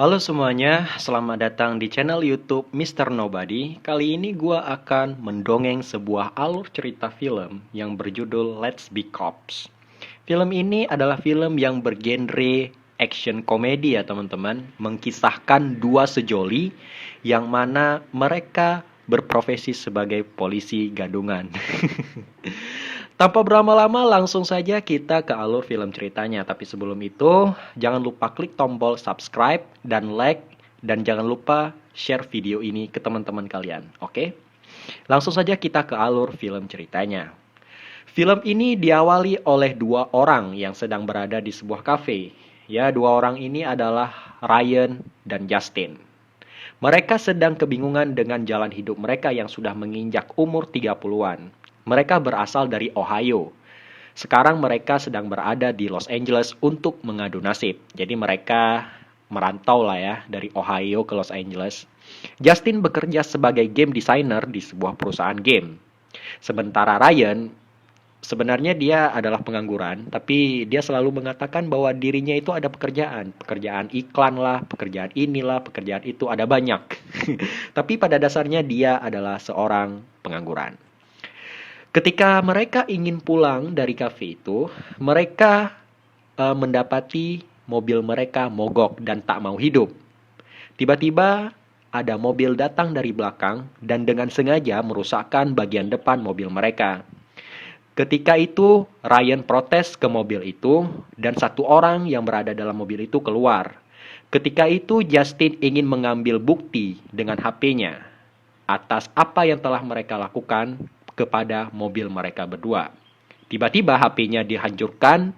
Halo semuanya, selamat datang di channel YouTube Mr. Nobody. Kali ini gua akan mendongeng sebuah alur cerita film yang berjudul Let's Be Cops. Film ini adalah film yang bergenre action komedi ya teman-teman, mengkisahkan dua sejoli yang mana mereka berprofesi sebagai polisi gadungan. Tanpa berlama-lama, langsung saja kita ke alur film ceritanya. Tapi sebelum itu, jangan lupa klik tombol subscribe dan like, dan jangan lupa share video ini ke teman-teman kalian. Oke? Langsung saja kita ke alur film ceritanya. Film ini diawali oleh dua orang yang sedang berada di sebuah kafe. Ya, dua orang ini adalah Ryan dan Justin. Mereka sedang kebingungan dengan jalan hidup mereka yang sudah menginjak umur 30-an. Mereka berasal dari Ohio. Sekarang mereka sedang berada di Los Angeles untuk mengadu nasib. Jadi mereka merantau lah ya dari Ohio ke Los Angeles. Justin bekerja sebagai game designer di sebuah perusahaan game. Sementara Ryan sebenarnya dia adalah pengangguran, tapi dia selalu mengatakan bahwa dirinya itu ada pekerjaan. Pekerjaan iklan lah, pekerjaan inilah, pekerjaan itu, ada banyak. Tapi pada dasarnya dia adalah seorang pengangguran. Ketika mereka ingin pulang dari kafe itu, mereka mendapati mobil mereka mogok dan tak mau hidup. Tiba-tiba ada mobil datang dari belakang dan dengan sengaja merusakkan bagian depan mobil mereka. Ketika itu, Ryan protes ke mobil itu dan satu orang yang berada dalam mobil itu keluar. Ketika itu, Justin ingin mengambil bukti dengan HP-nya atas apa yang telah mereka lakukan kepada mobil mereka berdua. Tiba-tiba HP-nya dihancurkan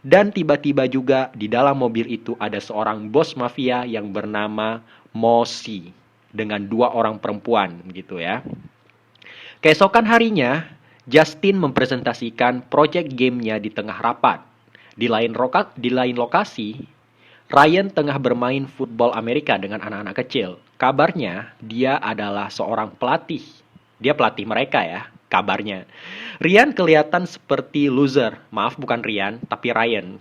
dan tiba-tiba juga di dalam mobil itu ada seorang bos mafia yang bernama Mosi dengan dua orang perempuan gitu ya. Keesokan harinya, Justin mempresentasikan project gamenya di tengah rapat. Di lain lokasi, Ryan tengah bermain football Amerika dengan anak-anak kecil. Kabarnya, dia adalah seorang pelatih. Dia pelatih mereka ya, kabarnya. Ryan kelihatan seperti loser. Maaf, bukan Ryan, tapi Ryan.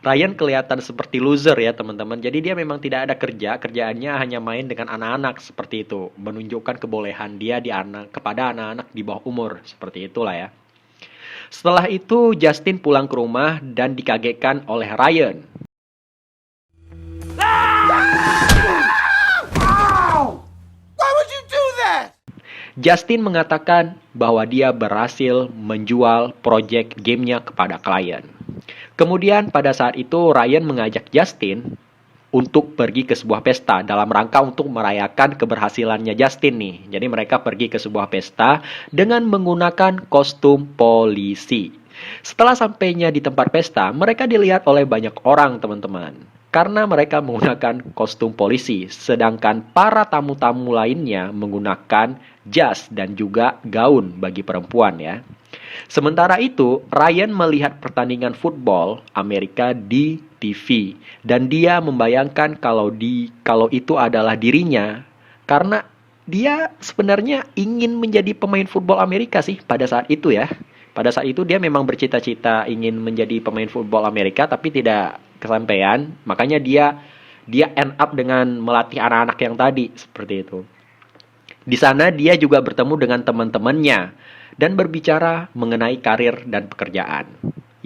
Ryan kelihatan seperti loser ya teman-teman. Jadi dia memang tidak ada kerja. Kerjaannya hanya main dengan anak-anak seperti itu. Menunjukkan kebolehan dia kepada anak-anak di bawah umur. Seperti itulah ya. Setelah itu Justin pulang ke rumah dan dikagetkan oleh Ryan. Justin mengatakan bahwa dia berhasil menjual project gamenya kepada klien. Kemudian pada saat itu Ryan mengajak Justin untuk pergi ke sebuah pesta dalam rangka untuk merayakan keberhasilannya Justin nih. Jadi mereka pergi ke sebuah pesta dengan menggunakan kostum polisi. Setelah sampainya di tempat pesta, mereka dilihat oleh banyak orang teman-teman. Karena mereka menggunakan kostum polisi, sedangkan para tamu-tamu lainnya menggunakan jas dan juga gaun bagi perempuan ya. Sementara itu, Ryan melihat pertandingan football Amerika di TV dan dia membayangkan kalau itu adalah dirinya karena dia sebenarnya ingin menjadi pemain football Amerika sih pada saat itu ya. Pada saat itu dia memang bercita-cita ingin menjadi pemain football Amerika tapi tidak kesampaian. Makanya dia end up dengan melatih anak-anak yang tadi seperti itu. Di sana dia juga bertemu dengan teman-temannya dan berbicara mengenai karir dan pekerjaan.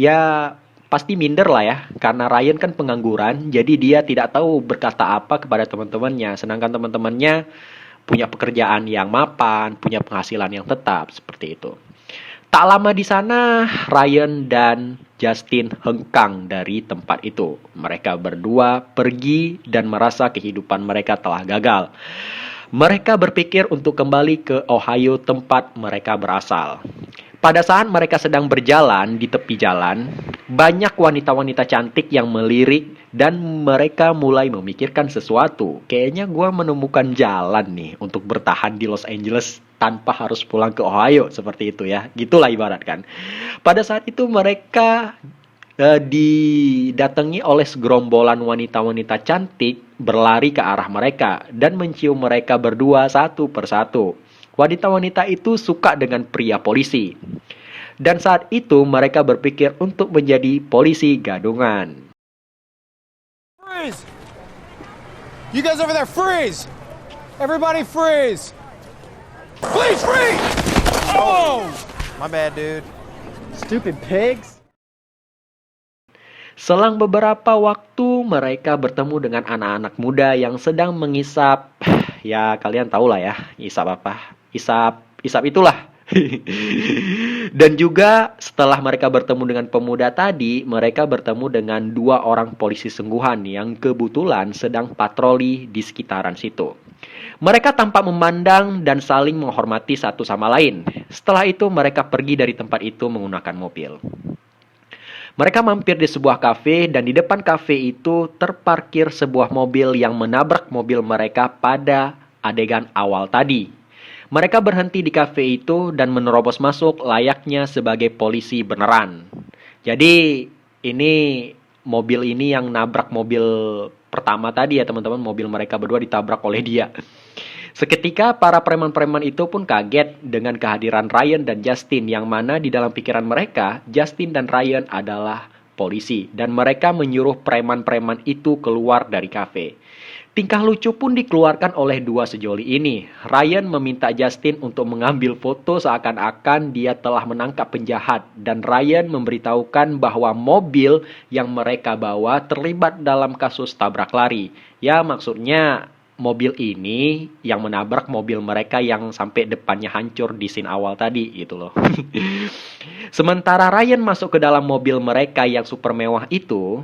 Ya pasti minder lah ya, karena Ryan kan pengangguran, jadi dia tidak tahu berkata apa kepada teman-temannya. Sedangkan teman-temannya punya pekerjaan yang mapan, punya penghasilan yang tetap, seperti itu. Tak lama di sana, Ryan dan Justin hengkang dari tempat itu. Mereka berdua pergi dan merasa kehidupan mereka telah gagal. Mereka berpikir untuk kembali ke Ohio tempat mereka berasal. Pada saat mereka sedang berjalan di tepi jalan, banyak wanita-wanita cantik yang melirik dan mereka mulai memikirkan sesuatu. Kayaknya gue menemukan jalan nih untuk bertahan di Los Angeles tanpa harus pulang ke Ohio seperti itu ya. Gitulah ibaratkan. Pada saat itu mereka didatangi oleh segerombolan wanita-wanita cantik berlari ke arah mereka dan mencium mereka berdua satu persatu. Wanita-wanita itu suka dengan pria polisi. Dan saat itu mereka berpikir untuk menjadi polisi gadungan. Freeze! You guys over there, freeze! Everybody freeze! Please freeze! Oh! My bad, dude. Stupid pigs. Selang beberapa waktu mereka bertemu dengan anak-anak muda yang sedang mengisap, ya kalian tahu lah ya, isap apa? Isap itulah. Dan juga setelah mereka bertemu dengan pemuda tadi, mereka bertemu dengan dua orang polisi sungguhan yang kebetulan sedang patroli di sekitaran situ. Mereka tampak memandang dan saling menghormati satu sama lain. Setelah itu mereka pergi dari tempat itu menggunakan mobil. Mereka mampir di sebuah kafe dan di depan kafe itu terparkir sebuah mobil yang menabrak mobil mereka pada adegan awal tadi. Mereka berhenti di kafe itu dan menerobos masuk layaknya sebagai polisi beneran. Jadi ini mobil ini yang nabrak mobil pertama tadi ya teman-teman, mobil mereka berdua ditabrak oleh dia. Seketika para preman-preman itu pun kaget dengan kehadiran Ryan dan Justin yang mana di dalam pikiran mereka, Justin dan Ryan adalah polisi dan mereka menyuruh preman-preman itu keluar dari kafe. Tingkah lucu pun dikeluarkan oleh dua sejoli ini. Ryan meminta Justin untuk mengambil foto seakan-akan dia telah menangkap penjahat dan Ryan memberitahukan bahwa mobil yang mereka bawa terlibat dalam kasus tabrak lari. Ya maksudnya mobil ini yang menabrak mobil mereka yang sampai depannya hancur di scene awal tadi gitu loh. Sementara Ryan masuk ke dalam mobil mereka yang super mewah itu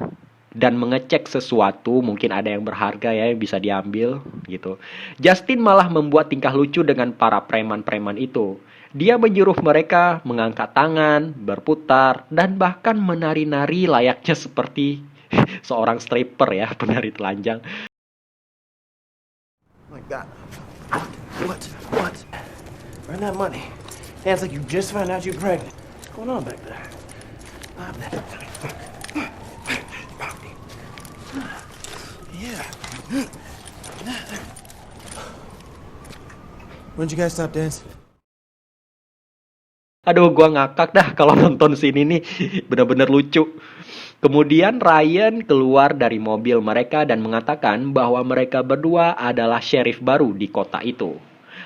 dan mengecek sesuatu, mungkin ada yang berharga ya yang bisa diambil gitu. Justin malah membuat tingkah lucu dengan para preman-preman itu. Dia menyuruh mereka mengangkat tangan, berputar, dan bahkan menari-nari layaknya seperti seorang stripper ya, penari telanjang. My God. What? Earn that money. Hands like you just found out you're pregnant. What's going on back there? Yeah. When'd you guys stop dancing? Aduh, gua ngakak dah kalau nonton scene ini. Bener-bener lucu. Kemudian Ryan keluar dari mobil mereka dan mengatakan bahwa mereka berdua adalah sheriff baru di kota itu.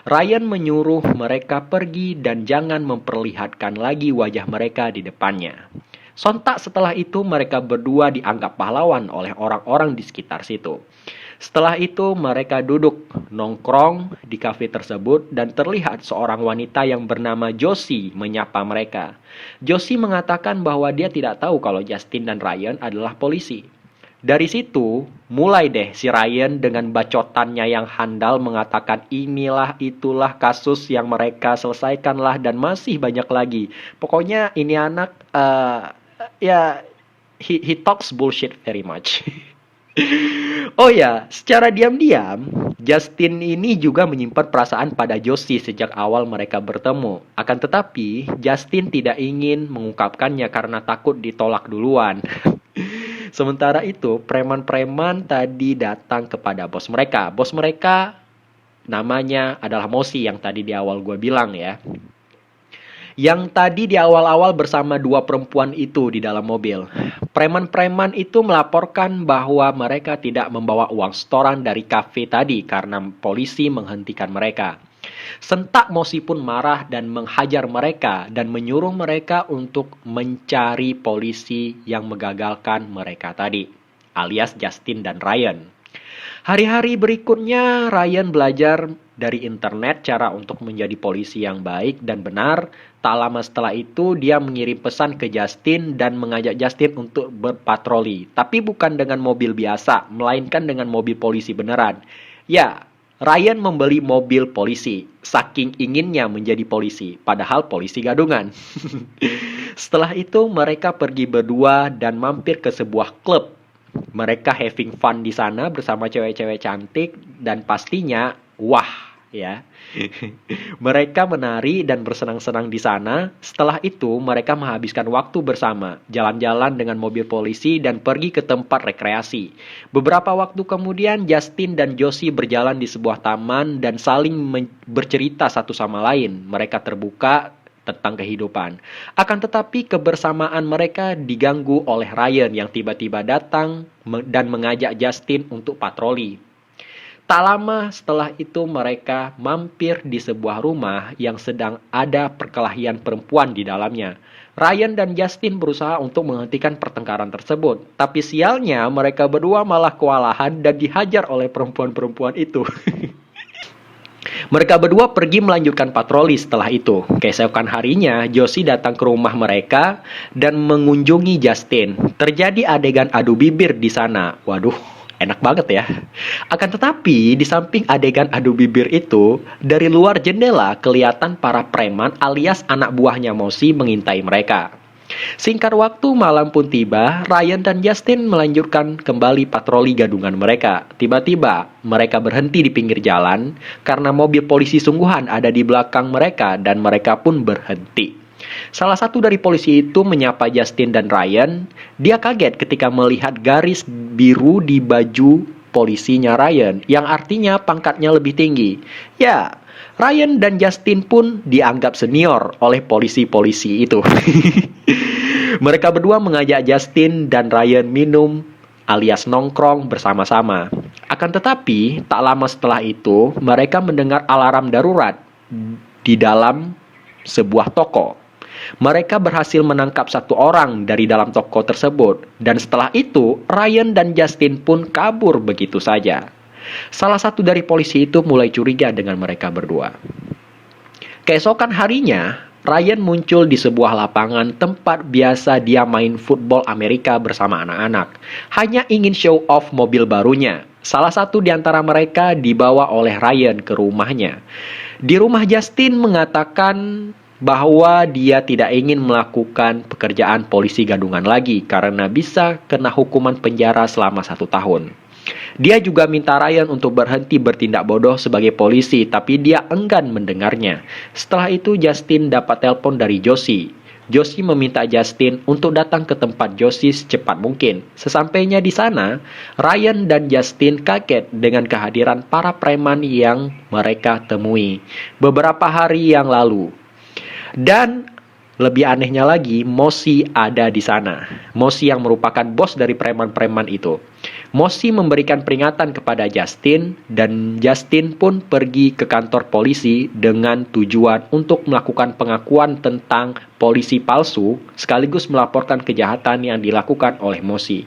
Ryan menyuruh mereka pergi dan jangan memperlihatkan lagi wajah mereka di depannya. Sontak setelah itu mereka berdua dianggap pahlawan oleh orang-orang di sekitar situ. Setelah itu mereka duduk nongkrong di kafe tersebut dan terlihat seorang wanita yang bernama Josie menyapa mereka. Josie mengatakan bahwa dia tidak tahu kalau Justin dan Ryan adalah polisi. Dari situ mulai deh si Ryan dengan bacotannya yang handal mengatakan inilah itulah kasus yang mereka selesaikanlah dan masih banyak lagi. Pokoknya ini anak ya he talks bullshit very much. Oh ya, secara diam-diam, Justin ini juga menyimpan perasaan pada Josie sejak awal mereka bertemu. Akan tetapi, Justin tidak ingin mengungkapkannya karena takut ditolak duluan. Sementara itu, preman-preman tadi datang kepada bos mereka. Bos mereka namanya adalah Mosi yang tadi di awal gue bilang ya. Yang tadi di awal-awal bersama dua perempuan itu di dalam mobil. Preman-preman itu melaporkan bahwa mereka tidak membawa uang setoran dari kafe tadi karena polisi menghentikan mereka. Sentak Mosi pun marah dan menghajar mereka dan menyuruh mereka untuk mencari polisi yang mengagalkan mereka tadi, alias Justin dan Ryan. Hari-hari berikutnya, Ryan belajar dari internet cara untuk menjadi polisi yang baik dan benar. Tak lama setelah itu, dia mengirim pesan ke Justin dan mengajak Justin untuk berpatroli. Tapi bukan dengan mobil biasa, melainkan dengan mobil polisi beneran. Ya, Ryan membeli mobil polisi, saking inginnya menjadi polisi, padahal polisi gadungan. Setelah itu, mereka pergi berdua dan mampir ke sebuah klub. Mereka having fun di sana bersama cewek-cewek cantik dan pastinya wah ya. Mereka menari dan bersenang-senang di sana. Setelah itu mereka menghabiskan waktu bersama, jalan-jalan dengan mobil polisi dan pergi ke tempat rekreasi. Beberapa waktu kemudian Justin dan Josie berjalan di sebuah taman dan saling bercerita satu sama lain. Mereka terbuka tentang kehidupan. Akan tetapi kebersamaan mereka diganggu oleh Ryan yang tiba-tiba datang dan mengajak Justin untuk patroli. Tak lama setelah itu mereka mampir di sebuah rumah yang sedang ada perkelahian perempuan di dalamnya. Ryan dan Justin berusaha untuk menghentikan pertengkaran tersebut. Tapi sialnya mereka berdua malah kewalahan dan dihajar oleh perempuan-perempuan itu. Mereka berdua pergi melanjutkan patroli setelah itu. Keesokan harinya, Josie datang ke rumah mereka dan mengunjungi Justin. Terjadi adegan adu bibir di sana. Waduh, enak banget ya. Akan tetapi, di samping adegan adu bibir itu, dari luar jendela kelihatan para preman alias anak buahnya Mosi mengintai mereka. Singkat waktu, malam pun tiba, Ryan dan Justin melanjutkan kembali patroli gadungan mereka. Tiba-tiba, mereka berhenti di pinggir jalan karena mobil polisi sungguhan ada di belakang mereka dan mereka pun berhenti. Salah satu dari polisi itu menyapa Justin dan Ryan. Dia kaget ketika melihat garis biru di baju polisinya Ryan, yang artinya pangkatnya lebih tinggi. Ya, Ryan dan Justin pun dianggap senior oleh polisi-polisi itu. Mereka berdua mengajak Justin dan Ryan minum alias nongkrong bersama-sama. Akan tetapi, tak lama setelah itu, mereka mendengar alarm darurat di dalam sebuah toko. Mereka berhasil menangkap satu orang dari dalam toko tersebut, dan setelah itu, Ryan dan Justin pun kabur begitu saja. Salah satu dari polisi itu mulai curiga dengan mereka berdua. Keesokan harinya, Ryan muncul di sebuah lapangan tempat biasa dia main football Amerika bersama anak-anak. Hanya ingin show off mobil barunya. Salah satu di antara mereka dibawa oleh Ryan ke rumahnya. Di rumah, Justin mengatakan bahwa dia tidak ingin melakukan pekerjaan polisi gadungan lagi karena bisa kena hukuman penjara selama 1 tahun. Dia juga minta Ryan untuk berhenti bertindak bodoh sebagai polisi, tapi dia enggan mendengarnya. Setelah itu, Justin dapat telepon dari Josie. Josie meminta Justin untuk datang ke tempat Josie secepat mungkin. Sesampainya di sana, Ryan dan Justin kaget dengan kehadiran para preman yang mereka temui beberapa hari yang lalu. Dan lebih anehnya lagi, Mosi ada di sana. Mosi yang merupakan bos dari preman-preman itu. Mosi memberikan peringatan kepada Justin, dan Justin pun pergi ke kantor polisi dengan tujuan untuk melakukan pengakuan tentang polisi palsu, sekaligus melaporkan kejahatan yang dilakukan oleh Mosi.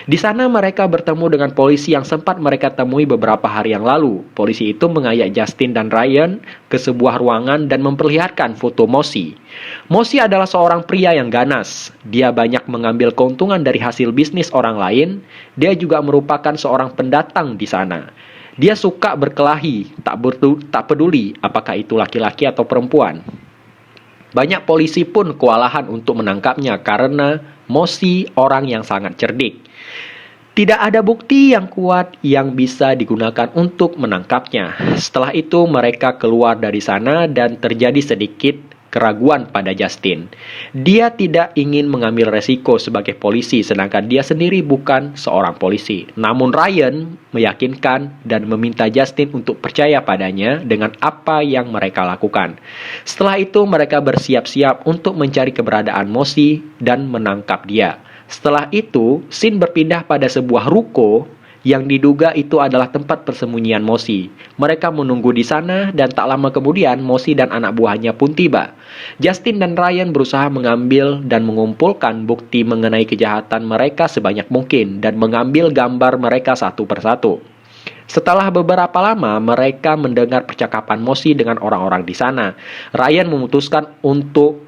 Di sana mereka bertemu dengan polisi yang sempat mereka temui beberapa hari yang lalu. Polisi itu mengajak Justin dan Ryan ke sebuah ruangan dan memperlihatkan foto Mosi. Mosi adalah seorang pria yang ganas. Dia banyak mengambil keuntungan dari hasil bisnis orang lain. Dia juga merupakan seorang pendatang di sana. Dia suka berkelahi, tak peduli apakah itu laki-laki atau perempuan. Banyak polisi pun kewalahan untuk menangkapnya karena Mosi orang yang sangat cerdik. Tidak ada bukti yang kuat yang bisa digunakan untuk menangkapnya. Setelah itu mereka keluar dari sana dan terjadi sedikit keraguan pada Justin. Dia tidak ingin mengambil resiko sebagai polisi, sedangkan dia sendiri bukan seorang polisi. Namun Ryan meyakinkan dan meminta Justin untuk percaya padanya dengan apa yang mereka lakukan. Setelah itu mereka bersiap-siap untuk mencari keberadaan Mosi dan menangkap dia. Setelah itu, scene berpindah pada sebuah ruko yang diduga itu adalah tempat persembunyian Mosi. Mereka menunggu di sana dan tak lama kemudian Mosi dan anak buahnya pun tiba. Justin dan Ryan berusaha mengambil dan mengumpulkan bukti mengenai kejahatan mereka sebanyak mungkin dan mengambil gambar mereka satu persatu. Setelah beberapa lama, mereka mendengar percakapan Mosi dengan orang-orang di sana. Ryan memutuskan untuk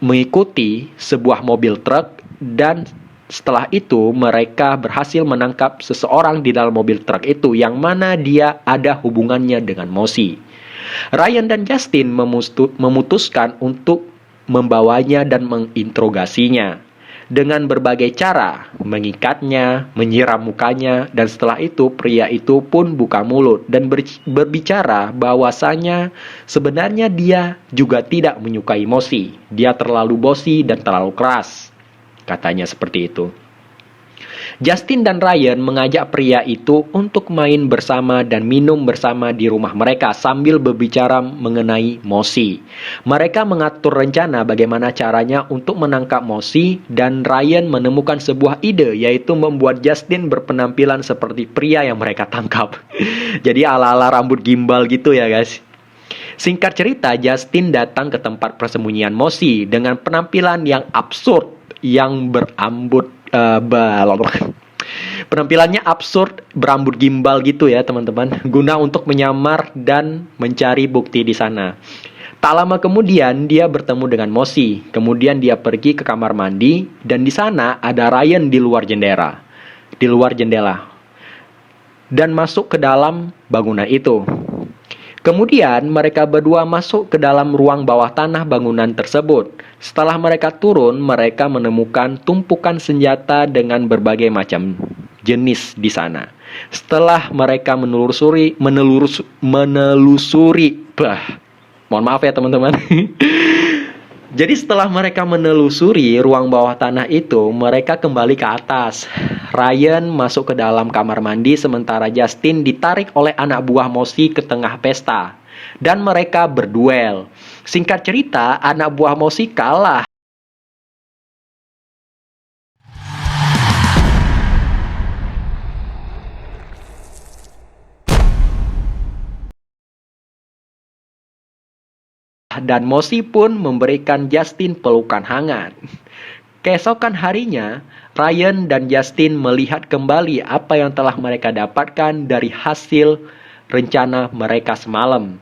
mengikuti sebuah mobil truk dan setelah itu, mereka berhasil menangkap seseorang di dalam mobil truk itu yang mana dia ada hubungannya dengan Mosi. Ryan dan Justin memutuskan untuk membawanya dan menginterogasinya dengan berbagai cara, mengikatnya, menyiram mukanya, dan setelah itu pria itu pun buka mulut dan berbicara bahwasanya sebenarnya dia juga tidak menyukai Mosi. Dia terlalu bosi dan terlalu keras. Katanya seperti itu. Justin dan Ryan mengajak pria itu untuk main bersama dan minum bersama di rumah mereka sambil berbicara mengenai Mosi. Mereka mengatur rencana bagaimana caranya untuk menangkap Mosi, dan Ryan menemukan sebuah ide, yaitu membuat Justin berpenampilan seperti pria yang mereka tangkap. Jadi ala-ala rambut gimbal gitu ya guys. Singkat cerita, Justin datang ke tempat persembunyian Mosi dengan penampilan yang absurd, yang penampilannya absurd, berambut gimbal gitu ya teman-teman, guna untuk menyamar dan mencari bukti di sana. Tak lama kemudian dia bertemu dengan Mosi. Kemudian dia pergi ke kamar mandi, dan di sana ada Ryan di luar jendela, dan masuk ke dalam bangunan itu. Kemudian mereka berdua masuk ke dalam ruang bawah tanah bangunan tersebut. Setelah mereka turun, mereka menemukan tumpukan senjata dengan berbagai macam jenis di sana. Setelah mereka menelusuri, mohon maaf ya teman-teman. Jadi setelah mereka menelusuri ruang bawah tanah itu, mereka kembali ke atas. Ryan masuk ke dalam kamar mandi, sementara Justin ditarik oleh anak buah Mosi ke tengah pesta. Dan mereka berduel. Singkat cerita, anak buah Mosi kalah. Dan Mosi pun memberikan Justin pelukan hangat. Keesokan harinya, Ryan dan Justin melihat kembali apa yang telah mereka dapatkan dari hasil rencana mereka semalam.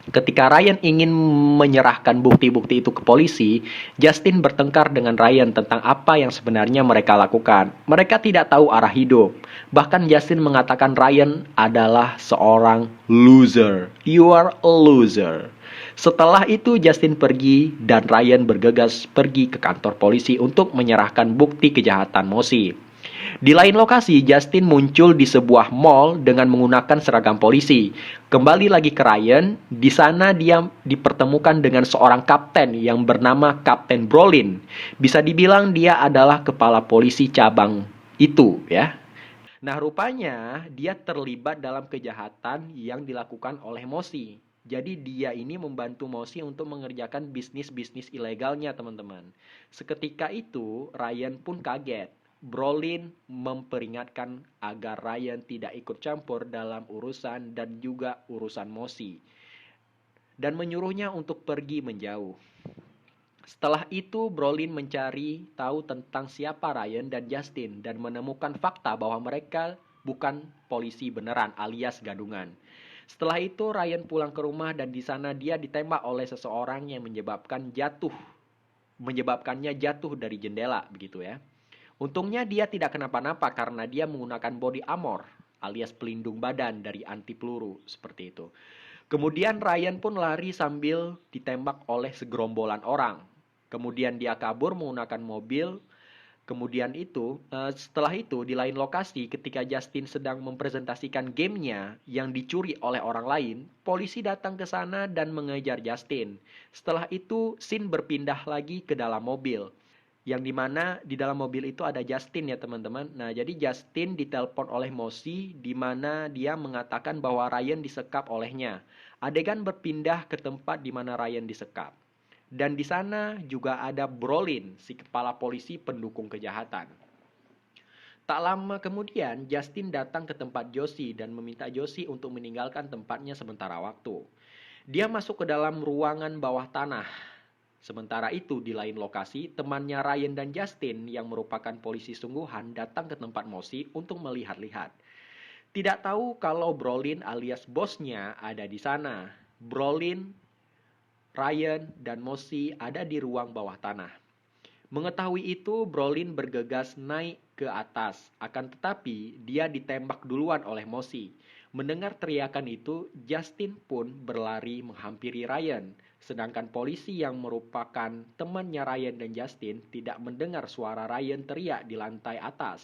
Ketika Ryan ingin menyerahkan bukti-bukti itu ke polisi, Justin bertengkar dengan Ryan tentang apa yang sebenarnya mereka lakukan. Mereka tidak tahu arah hidup. Bahkan Justin mengatakan Ryan adalah seorang loser. You are a loser. Setelah itu Justin pergi dan Ryan bergegas pergi ke kantor polisi untuk menyerahkan bukti kejahatan Mosi. Di lain lokasi, Justin muncul di sebuah mall dengan menggunakan seragam polisi. Kembali lagi ke Ryan, di sana dia dipertemukan dengan seorang kapten yang bernama Kapten Brolin. Bisa dibilang dia adalah kepala polisi cabang itu ya. Nah, rupanya dia terlibat dalam kejahatan yang dilakukan oleh Mosi. Jadi dia ini membantu Mosi untuk mengerjakan bisnis-bisnis ilegalnya, teman-teman. Seketika itu, Ryan pun kaget. Brolin memperingatkan agar Ryan tidak ikut campur dalam urusan dan juga urusan Mosi, dan menyuruhnya untuk pergi menjauh. Setelah itu, Brolin mencari tahu tentang siapa Ryan dan Justin dan menemukan fakta bahwa mereka bukan polisi beneran alias gadungan. Setelah itu, Ryan pulang ke rumah dan di sana dia ditembak oleh seseorang yang menyebabkannya jatuh dari jendela, begitu ya. Untungnya dia tidak kenapa-napa karena dia menggunakan body armor alias pelindung badan dari anti peluru seperti itu. Kemudian Ryan pun lari sambil ditembak oleh segerombolan orang. Kemudian dia kabur menggunakan mobil. Setelah itu di lain lokasi ketika Justin sedang mempresentasikan gamenya yang dicuri oleh orang lain, polisi datang ke sana dan mengejar Justin. Setelah itu scene berpindah lagi ke dalam mobil, yang dimana di dalam mobil itu ada Justin ya teman-teman. Nah, jadi Justin ditelepon oleh Mosi, di mana dia mengatakan bahwa Ryan disekap olehnya. Adegan berpindah ke tempat di mana Ryan disekap. Dan di sana juga ada Brolin, si kepala polisi pendukung kejahatan. Tak lama kemudian, Justin datang ke tempat Josie dan meminta Josie untuk meninggalkan tempatnya sementara waktu. Dia masuk ke dalam ruangan bawah tanah. Sementara itu, di lain lokasi, temannya Ryan dan Justin yang merupakan polisi sungguhan datang ke tempat Mosi untuk melihat-lihat. Tidak tahu kalau Brolin alias bosnya ada di sana. Brolin, Ryan, dan Mosi ada di ruang bawah tanah. Mengetahui itu, Brolin bergegas naik ke atas. Akan tetapi, dia ditembak duluan oleh Mosi. Mendengar teriakan itu, Justin pun berlari menghampiri Ryan. Sedangkan polisi yang merupakan temannya Ryan dan Justin tidak mendengar suara Ryan teriak di lantai atas.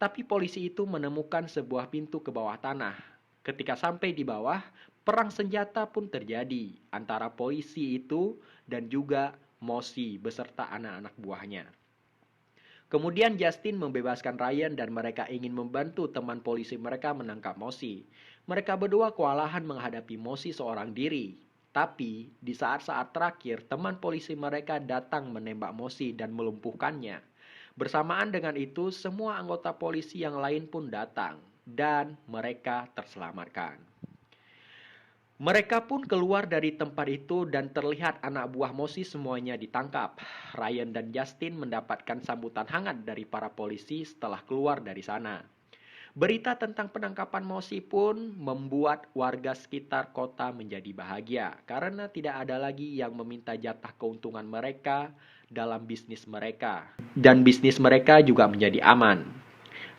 Tapi polisi itu menemukan sebuah pintu ke bawah tanah. Ketika sampai di bawah, perang senjata pun terjadi antara polisi itu dan juga Mosi beserta anak-anak buahnya. Kemudian Justin membebaskan Ryan dan mereka ingin membantu teman polisi mereka menangkap Mosi. Mereka berdua kewalahan menghadapi Mosi seorang diri. Tapi di saat-saat terakhir teman polisi mereka datang menembak Mosi dan melumpuhkannya. Bersamaan dengan itu semua anggota polisi yang lain pun datang dan mereka terselamatkan. Mereka pun keluar dari tempat itu dan terlihat anak buah Mosi semuanya ditangkap. Ryan dan Justin mendapatkan sambutan hangat dari para polisi setelah keluar dari sana. Berita tentang penangkapan Mosi pun membuat warga sekitar kota menjadi bahagia karena tidak ada lagi yang meminta jatah keuntungan mereka dalam bisnis mereka. Dan bisnis mereka juga menjadi aman.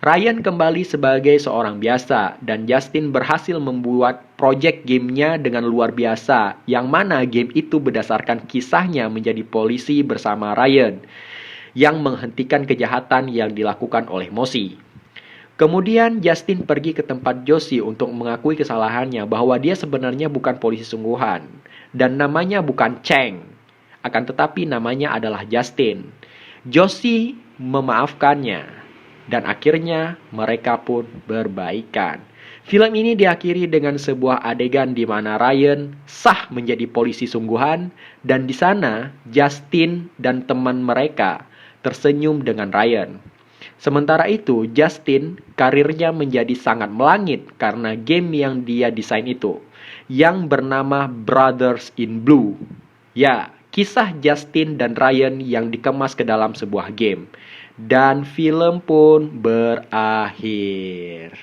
Ryan kembali sebagai seorang biasa dan Justin berhasil membuat project gamenya dengan luar biasa yang mana game itu berdasarkan kisahnya menjadi polisi bersama Ryan yang menghentikan kejahatan yang dilakukan oleh Mosi. Kemudian Justin pergi ke tempat Josie untuk mengakui kesalahannya bahwa dia sebenarnya bukan polisi sungguhan dan namanya bukan Cheng, akan tetapi namanya adalah Justin. Josie memaafkannya. Dan akhirnya mereka pun berbaikan. Film ini diakhiri dengan sebuah adegan di mana Ryan sah menjadi polisi sungguhan dan di sana Justin dan teman mereka tersenyum dengan Ryan. Sementara itu Justin karirnya menjadi sangat melangit karena game yang dia desain itu yang bernama Brothers in Blue. Ya, kisah Justin dan Ryan yang dikemas ke dalam sebuah game. Dan film pun berakhir.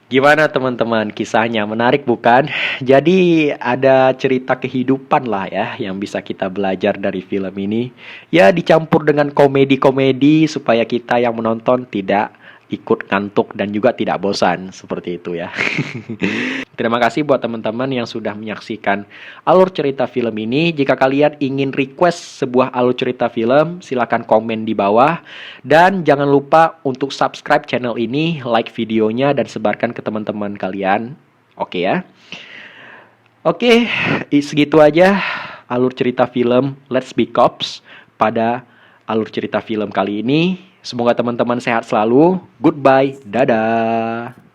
Gimana teman-teman kisahnya? Menarik bukan? Jadi ada cerita kehidupan lah ya yang bisa kita belajar dari film ini. Ya dicampur dengan komedi-komedi supaya kita yang menonton tidak ikut ngantuk dan juga tidak bosan. Seperti itu ya. Terima kasih buat teman-teman yang sudah menyaksikan alur cerita film ini. Jika kalian ingin request sebuah alur cerita film, silakan komen di bawah. Dan jangan lupa untuk subscribe channel ini, like videonya, dan sebarkan ke teman-teman kalian. Oke ya. Oke, segitu aja alur cerita film Let's Be Cops pada alur cerita film kali ini. Semoga teman-teman sehat selalu. Goodbye, dadah.